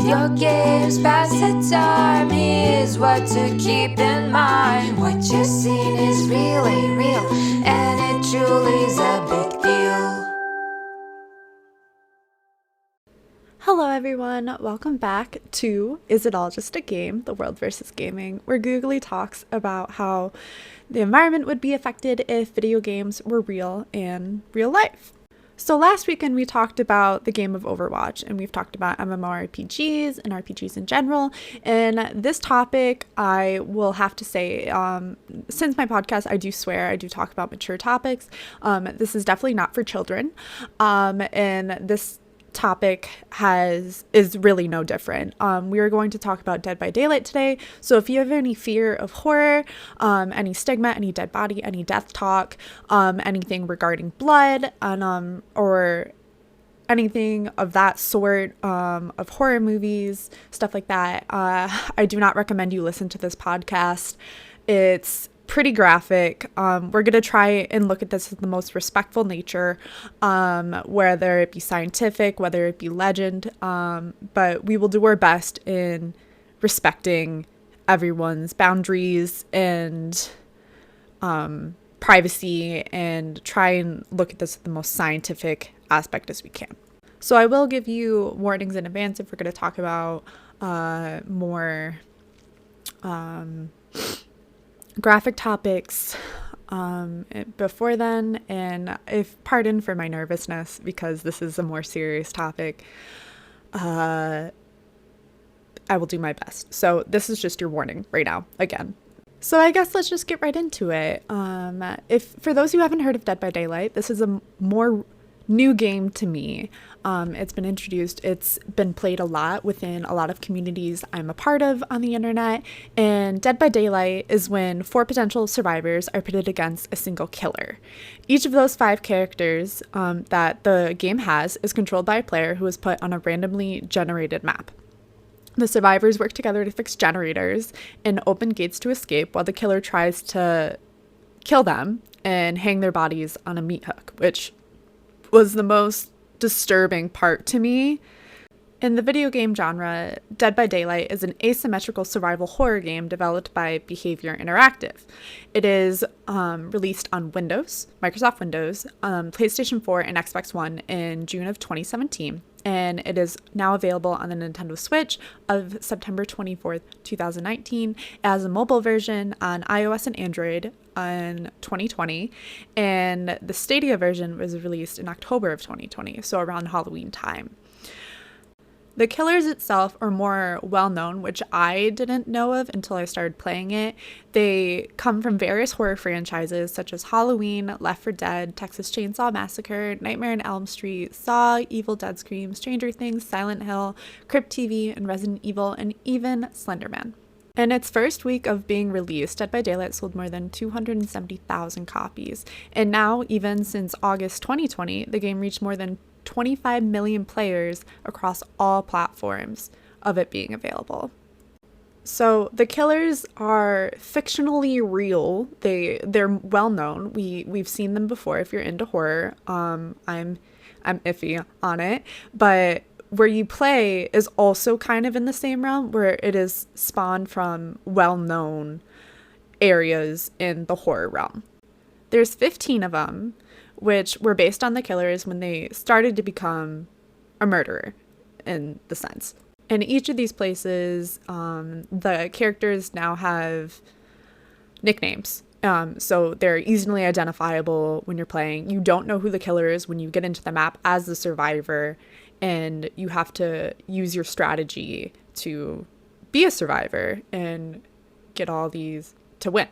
Video games pass the time, here's what to keep in mind. What you've seen is really real, and it truly is a big deal. Hello everyone, welcome back to Is It All Just a Game? The World vs. Gaming, where Googli talks about how the environment would be affected if video games were real in real life. So last weekend we talked about the game of Overwatch, and we've talked about MMORPGs and RPGs in general. And this topic, I will have to say, since my podcast, I do swear, I do talk about mature topics. This is definitely not for children. And this topic is really no different. We are going to talk about Dead by Daylight today. So if you have any fear of horror, any stigma, any dead body, any death talk, anything regarding blood, and or anything of that sort, of horror movies, stuff like that, I do not recommend you listen to this podcast. It's pretty graphic. We're going to try and look at this in the most respectful nature, whether it be scientific, whether it be legend, but we will do our best in respecting everyone's boundaries and privacy, and try and look at this at the most scientific aspect as we can. So I will give you warnings in advance if we're going to talk about more graphic topics before then, and if pardon for my nervousness because this is a more serious topic, I will do my best. So this is just your warning right now again. So I guess let's just get right into it. If for those who haven't heard of Dead by Daylight, this is a more new game to me. It's been introduced, it's been played a lot within a lot of communities I'm a part of on the internet, and Dead by Daylight is when 4 potential survivors are pitted against a single killer. Each of those 5 characters that the game has is controlled by a player who is put on a randomly generated map. The survivors work together to fix generators and open gates to escape while the killer tries to kill them and hang their bodies on a meat hook, which was the most disturbing part to me. In the video game genre, Dead by Daylight is an asymmetrical survival horror game developed by Behavior Interactive. It is released on Windows, Microsoft Windows, PlayStation 4, and Xbox One in June of 2017, and it is now available on the Nintendo Switch of September 24th, 2019, as a mobile version on iOS and Android in 2020, and the Stadia version was released in October of 2020, so around Halloween time. The killers itself are more well-known, which I didn't know of until I started playing it. They come from various horror franchises such as Halloween, Left 4 Dead, Texas Chainsaw Massacre, Nightmare on Elm Street, Saw, Evil Dead Scream, Stranger Things, Silent Hill, Crypt TV, and Resident Evil, and even Slenderman. In its first week of being released, Dead by Daylight sold more than 270,000 copies. And now, even since August 2020, the game reached more than 25 million players across all platforms of it being available. So the killers are fictionally real. They're well known. We've seen them before. If you're into horror, I'm iffy on it, but where you play is also kind of in the same realm, where it is spawned from well-known areas in the horror realm. There's 15 of them, which were based on the killers when they started to become a murderer, in the sense. And each of these places, the characters now have nicknames. So they're easily identifiable when you're playing. You don't know who the killer is when you get into the map as the survivor, and you have to use your strategy to be a survivor and get all these to win.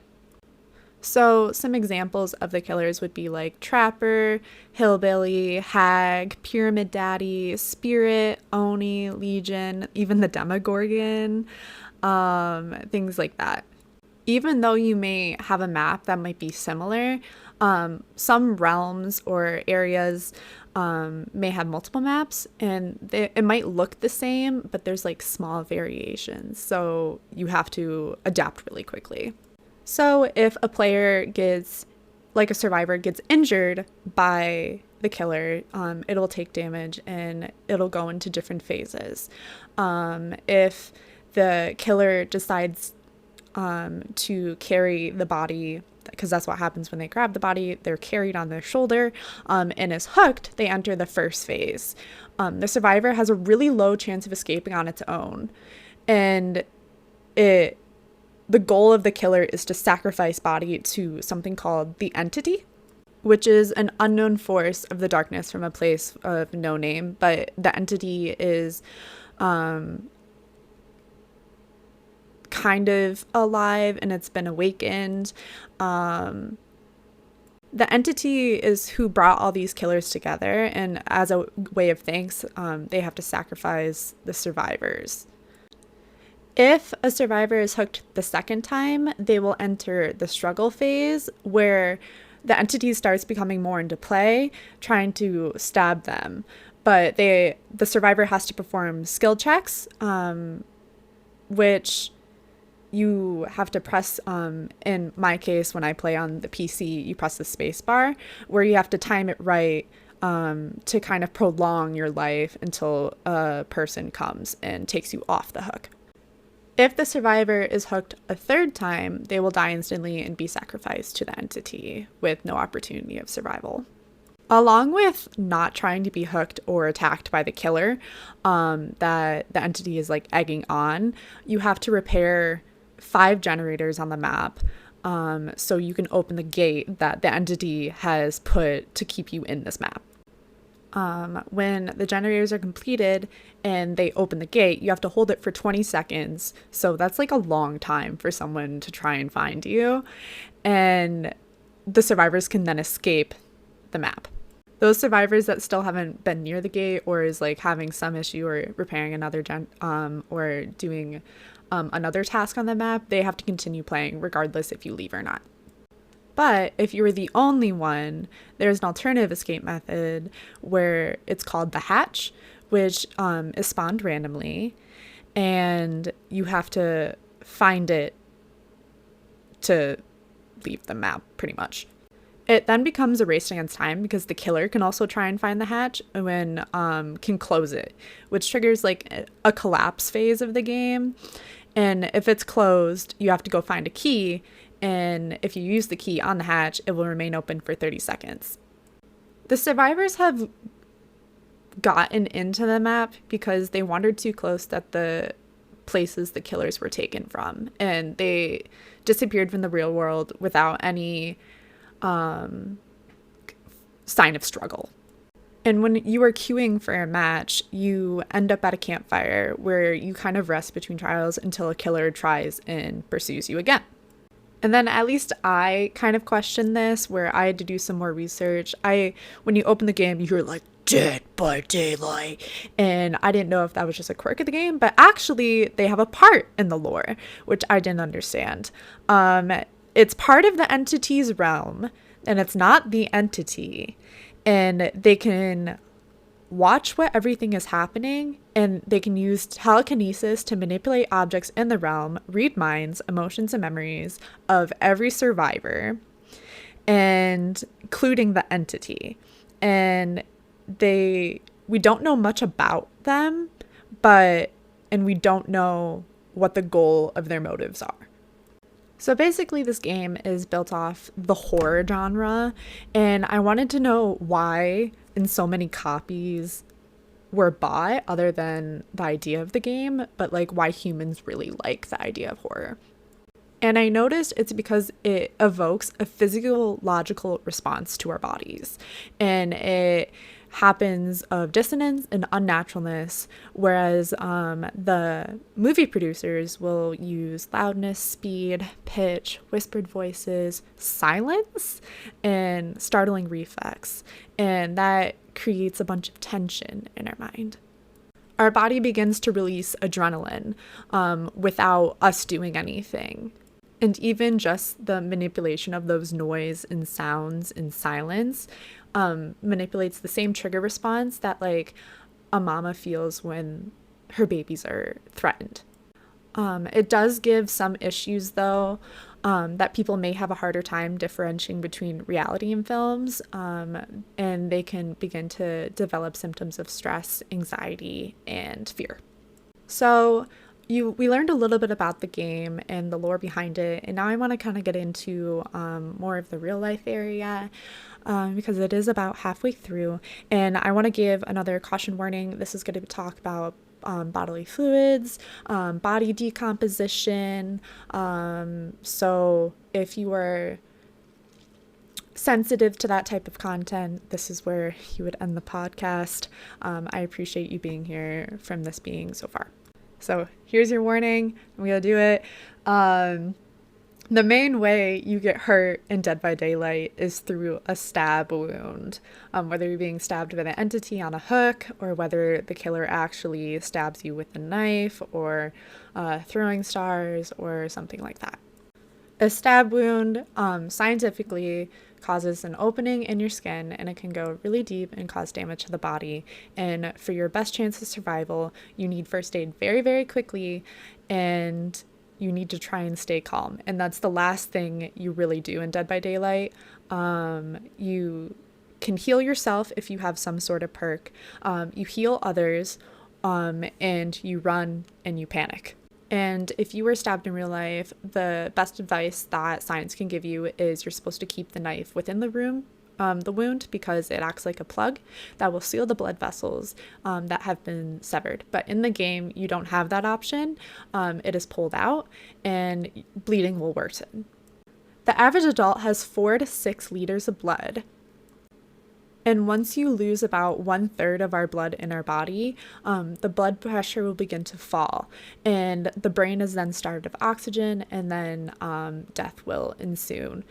So some examples of the killers would be like Trapper, Hillbilly, Hag, Pyramid Daddy, Spirit, Oni, Legion, even the Demogorgon, things like that. Even though you may have a map that might be similar, some realms or areas may have multiple maps, and it might look the same, but there's like small variations, so you have to adapt really quickly. So if a player gets, like a survivor, gets injured by the killer, it'll take damage and it'll go into different phases. If the killer decides to carry the body, because that's what happens when they grab the body, they're carried on their shoulder, and is hooked, they enter the first phase. The survivor has a really low chance of escaping on its own, and the goal of the killer is to sacrifice body to something called the entity, which is an unknown force of the darkness from a place of no name, but the entity is kind of alive and it's been awakened. The entity is who brought all these killers together, and as a way of thanks, they have to sacrifice the survivors. If a survivor is hooked the second time, they will enter the struggle phase, where the entity starts becoming more into play, trying to stab them. But the survivor has to perform skill checks, which you have to press, in my case, when I play on the PC, you press the space bar, where you have to time it right to kind of prolong your life until a person comes and takes you off the hook. If the survivor is hooked a third time, they will die instantly and be sacrificed to the entity with no opportunity of survival. Along with not trying to be hooked or attacked by the killer that the entity is like egging on, you have to repair 5 generators on the map so you can open the gate that the entity has put to keep you in this map. When the generators are completed and they open the gate, you have to hold it for 20 seconds. So that's like a long time for someone to try and find you. And the survivors can then escape the map. Those survivors that still haven't been near the gate or is like having some issue or repairing another or doing another task on the map, they have to continue playing regardless if you leave or not. But if you were the only one, there's an alternative escape method where it's called the hatch, which is spawned randomly, and you have to find it to leave the map, pretty much. It then becomes a race against time because the killer can also try and find the hatch and can close it, which triggers like a collapse phase of the game. And if it's closed, you have to go find a key. And if you use the key on the hatch, it will remain open for 30 seconds. The survivors have gotten into the map because they wandered too close to the places the killers were taken from. And they disappeared from the real world without any sign of struggle. And when you are queuing for a match, you end up at a campfire where you kind of rest between trials until a killer tries and pursues you again. And then at least I kind of questioned this, where I had to do some more research. When you open the game, you hear like Dead by Daylight, and I didn't know if that was just a quirk of the game, but actually they have a part in the lore, which I didn't understand. It's part of the entity's realm, and it's not the entity, and they can watch what everything is happening, and they can use telekinesis to manipulate objects in the realm, read minds, emotions, and memories of every survivor, and including the entity. And we don't know much about them, and we don't know what the goal of their motives are. So basically this game is built off the horror genre, and I wanted to know why in so many copies were bought, other than the idea of the game, but like why humans really like the idea of horror. And I noticed it's because it evokes a physiological response to our bodies, and it happens of dissonance and unnaturalness, whereas the movie producers will use loudness, speed, pitch, whispered voices, silence, and startling reflex, and that creates a bunch of tension in our mind. Our body begins to release adrenaline without us doing anything. And even just the manipulation of those noise and sounds and silence manipulates the same trigger response that like a mama feels when her babies are threatened. It does give some issues, though, that people may have a harder time differentiating between reality and films, and they can begin to develop symptoms of stress, anxiety, and fear. So, we learned a little bit about the game and the lore behind it, and now I want to kind of get into more of the real life area, because it is about halfway through, and I want to give another caution warning. This is going to talk about bodily fluids, body decomposition. So if you are sensitive to that type of content, this is where you would end the podcast. I appreciate you being here from this being so far. So here's your warning. I'm going to do it. The main way you get hurt in Dead by Daylight is through a stab wound, whether you're being stabbed by an entity on a hook, or whether the killer actually stabs you with a knife or throwing stars or something like that. A stab wound scientifically causes an opening in your skin, and it can go really deep and cause damage to the body. And for your best chance of survival, you need first aid very, very quickly, and you need to try and stay calm. And that's the last thing you really do in Dead by Daylight. You can heal yourself if you have some sort of perk. You heal others, and you run and you panic. And if you were stabbed in real life, the best advice that science can give you is you're supposed to keep the knife within the wound, because it acts like a plug that will seal the blood vessels that have been severed. But in the game, you don't have that option. It is pulled out and bleeding will worsen. The average adult has 4 to 6 liters of blood. And once you lose about 1/3 of our blood in our body, the blood pressure will begin to fall, and the brain is then starved of oxygen, and then death will ensue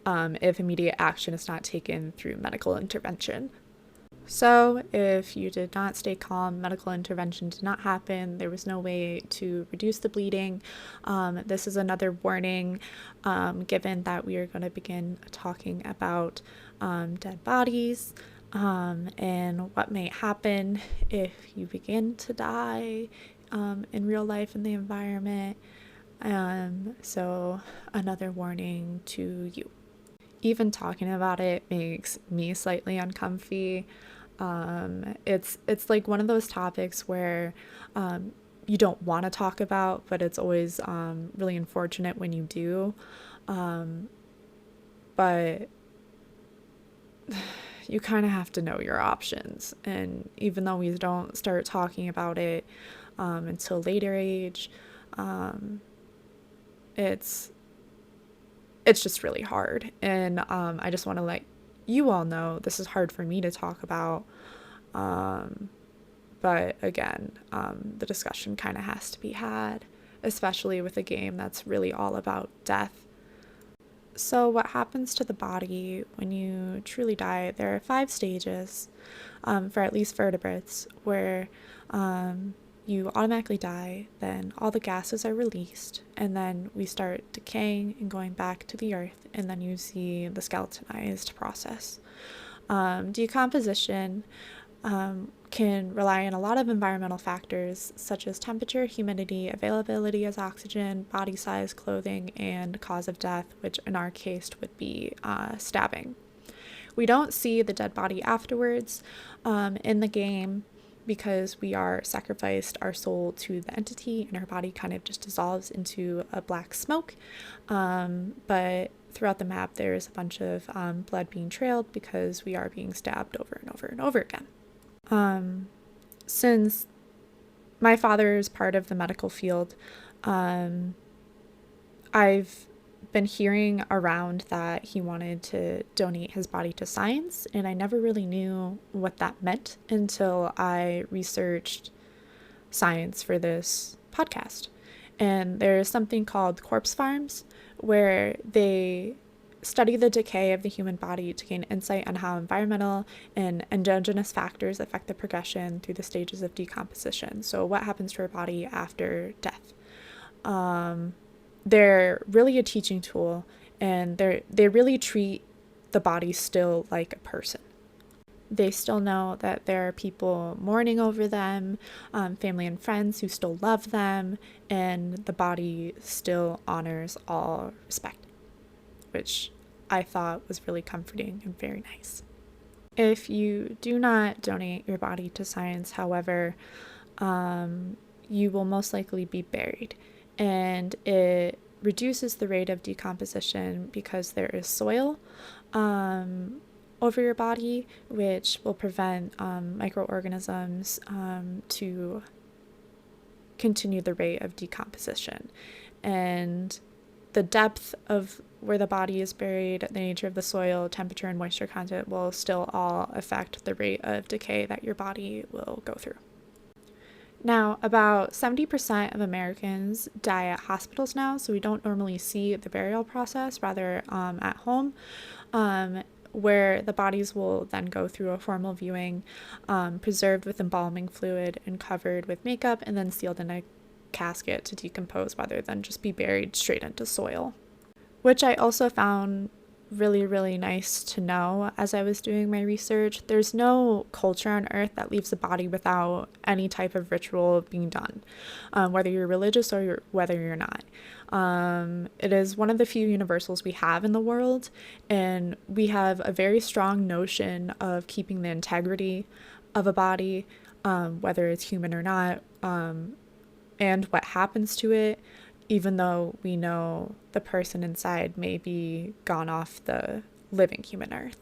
if immediate action is not taken through medical intervention. So if you did not stay calm, medical intervention did not happen, there was no way to reduce the bleeding, this is another warning, given that we are going to begin talking about dead bodies, and what may happen if you begin to die in real life in the environment. So another warning to you. Even talking about it makes me slightly uncomfy. It's like one of those topics where you don't want to talk about, but it's always really unfortunate when you do. But you kind of have to know your options. And even though we don't start talking about it until later age, it's just really hard. And I just want to let you all know this is hard for me to talk about. But again, the discussion kind of has to be had, especially with a game that's really all about death. So what happens to the body when you truly die? There are 5 stages for at least vertebrates where you automatically die, then all the gases are released, and then we start decaying and going back to the earth, and then you see the skeletonized process. Decomposition can rely on a lot of environmental factors such as temperature, humidity, availability of oxygen, body size, clothing, and cause of death, which in our case would be stabbing. We don't see the dead body afterwards in the game because we are sacrificed our soul to the entity and our body kind of just dissolves into a black smoke. But throughout the map, there's a bunch of blood being trailed because we are being stabbed over and over and over again. Since my father is part of the medical field, I've been hearing around that he wanted to donate his body to science, and I never really knew what that meant until I researched science for this podcast. And there's something called corpse farms where they study the decay of the human body to gain insight on how environmental and endogenous factors affect the progression through the stages of decomposition. So what happens to our body after death? They're really a teaching tool, and they really treat the body still like a person. They still know that there are people mourning over them, family and friends who still love them, and the body still honors all respect, which I thought was really comforting and very nice. If you do not donate your body to science, however, you will most likely be buried, and it reduces the rate of decomposition because there is soil over your body, which will prevent microorganisms to continue the rate of decomposition. And the depth of where the body is buried, the nature of the soil, temperature, and moisture content will still all affect the rate of decay that your body will go through. Now, about 70% of Americans die at hospitals now, so we don't normally see the burial process, rather at home, where the bodies will then go through a formal viewing, preserved with embalming fluid and covered with makeup, and then sealed in a casket to decompose rather than just be buried straight into soil, which I also found really, really nice to know as I was doing my research. There's no culture on earth that leaves a body without any type of ritual being done, whether you're religious or whether you're not. It is one of the few universals we have in the world, and we have a very strong notion of keeping the integrity of a body, whether it's human or not, and what happens to it, even though we know the person inside may be gone off the living human earth.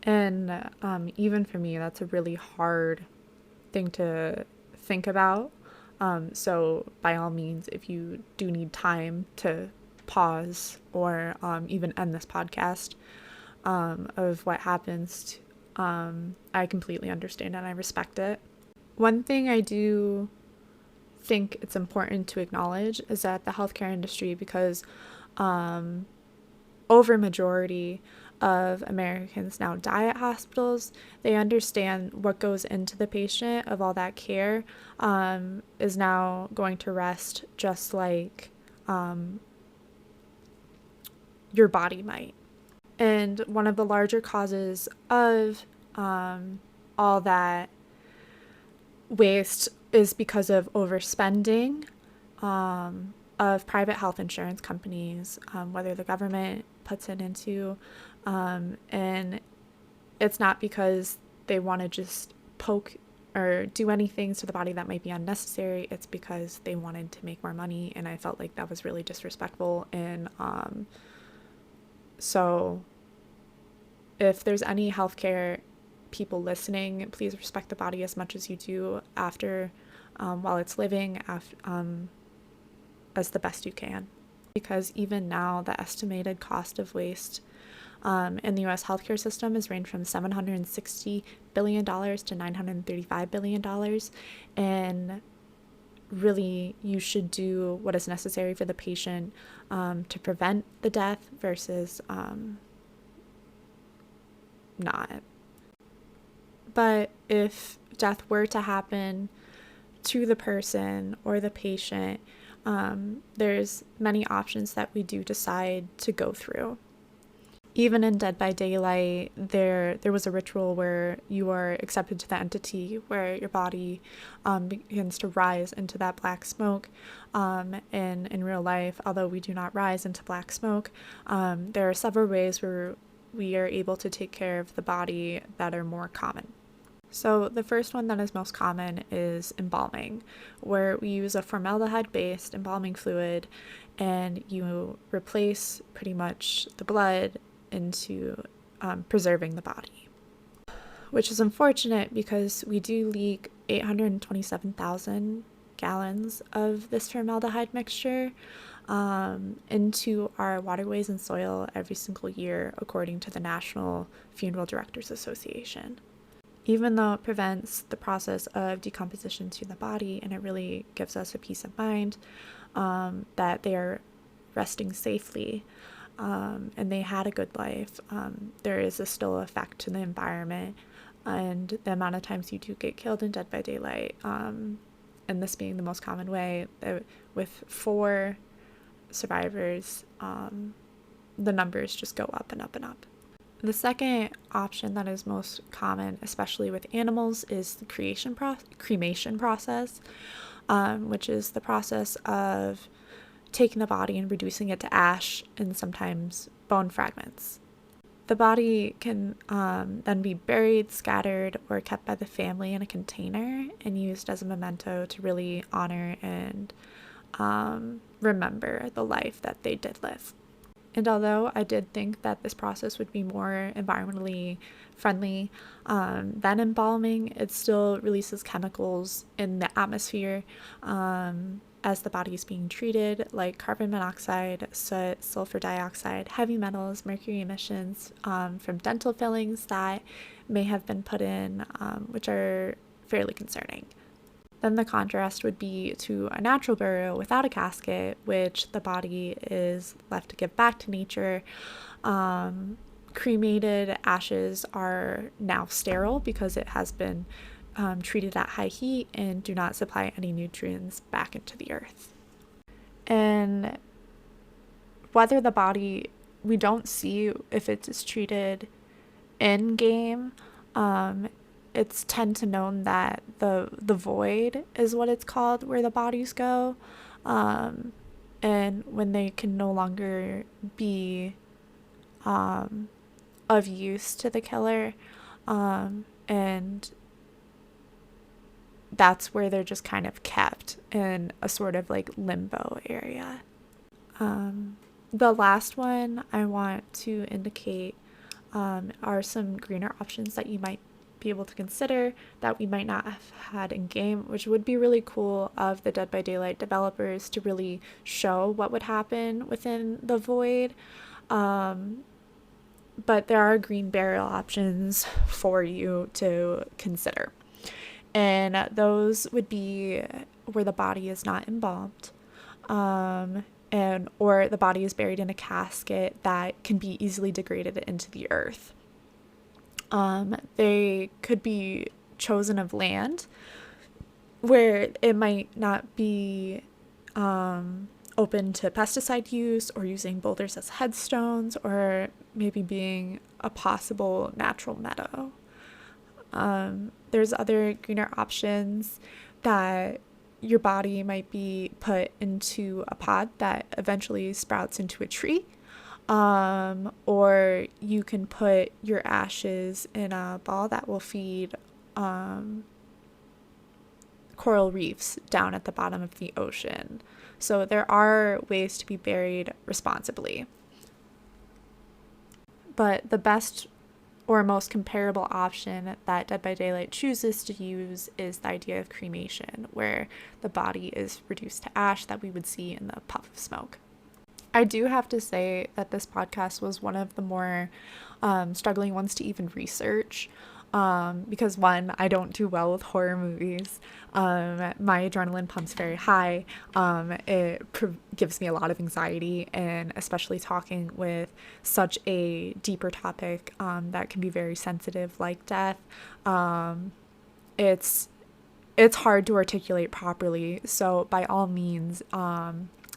And even for me, that's a really hard thing to think about. So by all means, if you do need time to pause or even end this podcast of what happens, I completely understand and I respect it. One thing I do think it's important to acknowledge is that the healthcare industry, because over majority of Americans now die at hospitals, they understand what goes into the patient of all that care is now going to rest just like your body might. And one of the larger causes of all that waste is because of overspending of private health insurance companies, whether the government puts it into, and it's not because they want to just poke or do anything to the body that might be unnecessary. It's because they wanted to make more money, and I felt like that was really disrespectful. And so if there's any healthcare people listening, please respect the body as much as you do after, while it's living, as the best you can. Because even now, the estimated cost of waste in the U.S. healthcare system has ranged from $760 billion to $935 billion. And really, you should do what is necessary for the patient to prevent the death versus not. But if death were to happen to the person or the patient, there's many options that we do decide to go through. Even in Dead by Daylight, there was a ritual where you are accepted to the entity, where your body begins to rise into that black smoke. And in real life, although we do not rise into black smoke, there are several ways where we are able to take care of the body that are more common. So the first one that is most common is embalming, where we use a formaldehyde-based embalming fluid, and you replace pretty much the blood into preserving the body, which is unfortunate because we do leak 827,000 gallons of this formaldehyde mixture into our waterways and soil every single year, according to the National Funeral Directors Association. Even though it prevents the process of decomposition to the body, and it really gives us a peace of mind that they are resting safely and they had a good life, there is a still effect to the environment and the amount of times you do get killed in Dead by Daylight, and this being the most common way, with 4 survivors, the numbers just go up and up and up. The second option that is most common, especially with animals, is the cremation process, which is the process of taking the body and reducing it to ash and sometimes bone fragments. The body can then be buried, scattered, or kept by the family in a container and used as a memento to really honor and remember the life that they did live. And although I did think that this process would be more environmentally friendly than embalming, it still releases chemicals in the atmosphere as the body is being treated, like carbon monoxide, soot, sulfur dioxide, heavy metals, mercury emissions from dental fillings that may have been put in, which are fairly concerning. Then the contrast would be to a natural burial without a casket, which the body is left to give back to nature. Cremated ashes are now sterile because it has been treated at high heat and do not supply any nutrients back into the earth. And whether the body, we don't see if it is treated in game. It's tend to known that the void is what it's called, where the bodies go, and when they can no longer be of use to the killer, and that's where they're just kind of kept in a sort of like limbo area. The last one I want to indicate are some greener options that you might be able to consider that we might not have had in game, which would be really cool of the Dead by Daylight developers to really show what would happen within the void. But there are green burial options for you to consider. And those would be where the body is not embalmed, and or the body is buried in a casket that can be easily degraded into the earth. They could be chosen of land where it might not be open to pesticide use, or using boulders as headstones, or maybe being a possible natural meadow. There's other greener options that your body might be put into a pod that eventually sprouts into a tree. Or you can put your ashes in a ball that will feed coral reefs down at the bottom of the ocean. So there are ways to be buried responsibly. But the best or most comparable option that Dead by Daylight chooses to use is the idea of cremation, where the body is reduced to ash that we would see in the puff of smoke. I do have to say that this podcast was one of the more struggling ones to even research, because one, I don't do well with horror movies. My adrenaline pumps very high. It gives me a lot of anxiety, and especially talking with such a deeper topic that can be very sensitive, like death. It's hard to articulate properly. So by all means,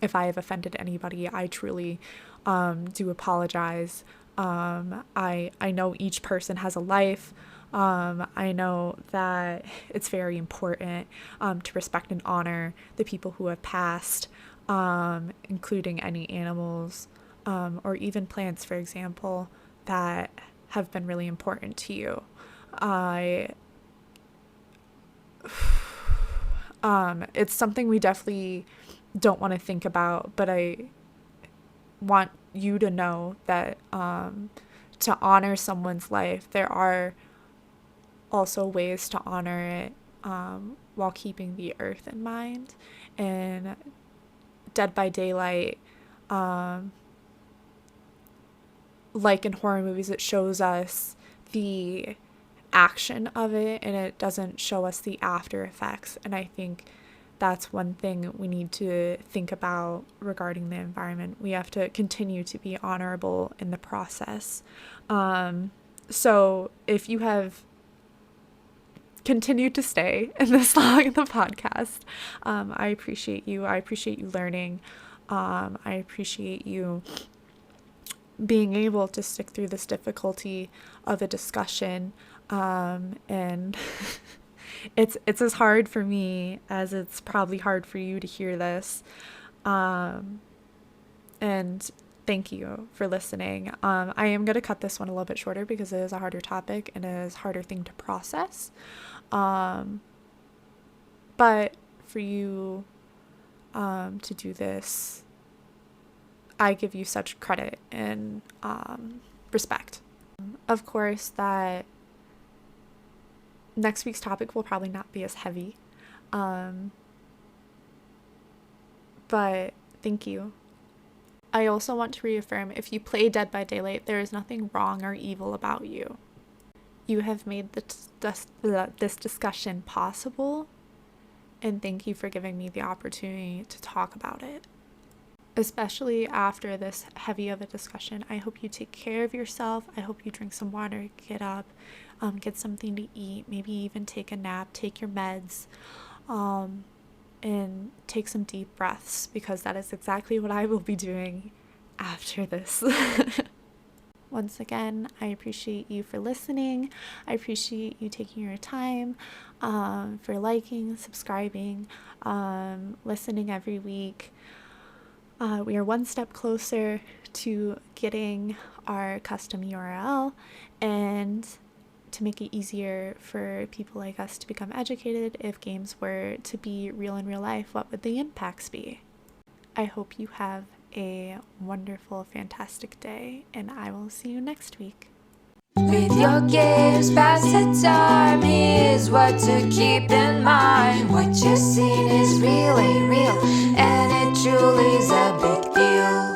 if I have offended anybody, I truly do apologize. I know each person has a life. I know that it's very important to respect and honor the people who have passed, including any animals or even plants, for example, that have been really important to you. It's something we definitely don't want to think about, but I want you to know that to honor someone's life, there are also ways to honor it while keeping the earth in mind. And Dead by Daylight, like in horror movies, it shows us the action of it and it doesn't show us the after effects. And I think that's one thing we need to think about regarding the environment. We have to continue to be honorable in the process. So if you have continued to stay in this long in the podcast, I appreciate you. I appreciate you learning. I appreciate you being able to stick through this difficulty of a discussion. And it's as hard for me as it's probably hard for you to hear this. And thank you for listening. I am going to cut this one a little bit shorter because it is a harder topic and it is a harder thing to process. But for you to do this, I give you such credit and respect. Of course, that next week's topic will probably not be as heavy. But thank you. I also want to reaffirm, if you play Dead by Daylight, there is nothing wrong or evil about you. You have made this discussion possible, and thank you for giving me the opportunity to talk about it. Especially after this heavy of a discussion, I hope you take care of yourself. I hope you drink some water, get up, get something to eat, maybe even take a nap, take your meds, and take some deep breaths, because that is exactly what I will be doing after this. Once again, I appreciate you for listening. I appreciate you taking your time, for liking, subscribing, listening every week. We are one step closer to getting our custom URL and to make it easier for people like us to become educated. If games were to be real in real life, what would the impacts be? I hope you have a wonderful, fantastic day, and I will see you next week. With your games, pass the time. Here's what to keep in mind. What you're seeing is really real, and it truly is a big deal.